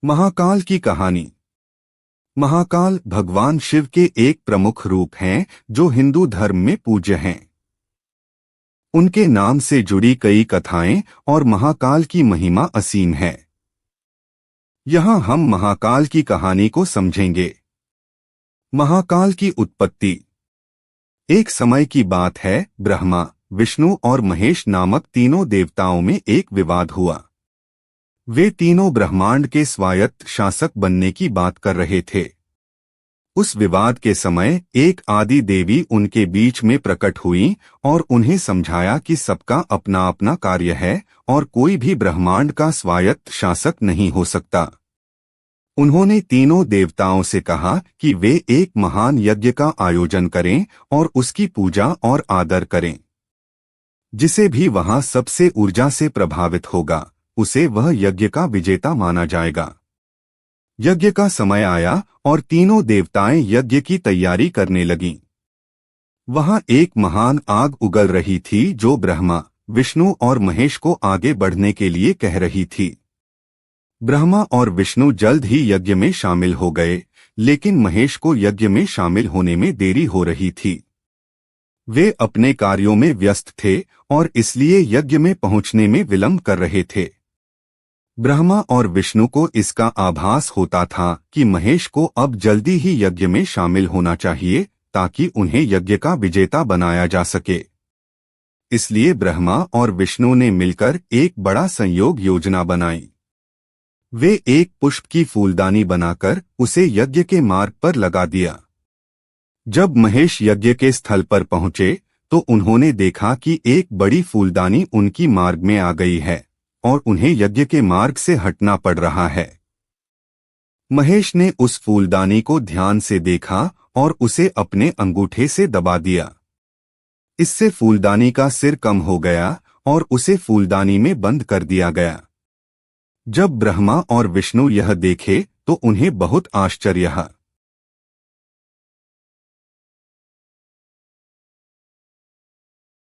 महाकाल की कहानी। महाकाल भगवान शिव के एक प्रमुख रूप हैं जो हिंदू धर्म में पूज्य हैं। उनके नाम से जुड़ी कई कथाएं और महाकाल की महिमा असीम है। यहाँ हम महाकाल की कहानी को समझेंगे। महाकाल की उत्पत्ति। एक समय की बात है, ब्रह्मा, विष्णु और महेश नामक तीनों देवताओं में एक विवाद हुआ। वे तीनों ब्रह्मांड के स्वायत्त शासक बनने की बात कर रहे थे। उस विवाद के समय एक आदि देवी उनके बीच में प्रकट हुई और उन्हें समझाया कि सबका अपना अपना कार्य है और कोई भी ब्रह्मांड का स्वायत्त शासक नहीं हो सकता। उन्होंने तीनों देवताओं से कहा कि वे एक महान यज्ञ का आयोजन करें और उसकी पूजा और आदर करें। जिसे भी वहां सबसे ऊर्जा से प्रभावित होगा उसे वह यज्ञ का विजेता माना जाएगा। यज्ञ का समय आया और तीनों देवताएं यज्ञ की तैयारी करने लगीं। वहां एक महान आग उगल रही थी जो ब्रह्मा, विष्णु और महेश को आगे बढ़ने के लिए कह रही थी। ब्रह्मा और विष्णु जल्द ही यज्ञ में शामिल हो गए, लेकिन महेश को यज्ञ में शामिल होने में देरी हो रही थी। वे अपने कार्यों में व्यस्त थे और इसलिए यज्ञ में पहुंचने में विलंब कर रहे थे। ब्रह्मा और विष्णु को इसका आभास होता था कि महेश को अब जल्दी ही यज्ञ में शामिल होना चाहिए ताकि उन्हें यज्ञ का विजेता बनाया जा सके। इसलिए ब्रह्मा और विष्णु ने मिलकर एक बड़ा संयोग योजना बनाई। वे एक पुष्प की फूलदानी बनाकर उसे यज्ञ के मार्ग पर लगा दिया। जब महेश यज्ञ के स्थल पर पहुंचे तो उन्होंने देखा कि एक बड़ी फूलदानी उनकी मार्ग में आ गई है और उन्हें यज्ञ के मार्ग से हटना पड़ रहा है। महेश ने उस फूलदानी को ध्यान से देखा और उसे अपने अंगूठे से दबा दिया। इससे फूलदानी का सिर कम हो गया और उसे फूलदानी में बंद कर दिया गया। जब ब्रह्मा और विष्णु यह देखे तो उन्हें बहुत आश्चर्य हुआ।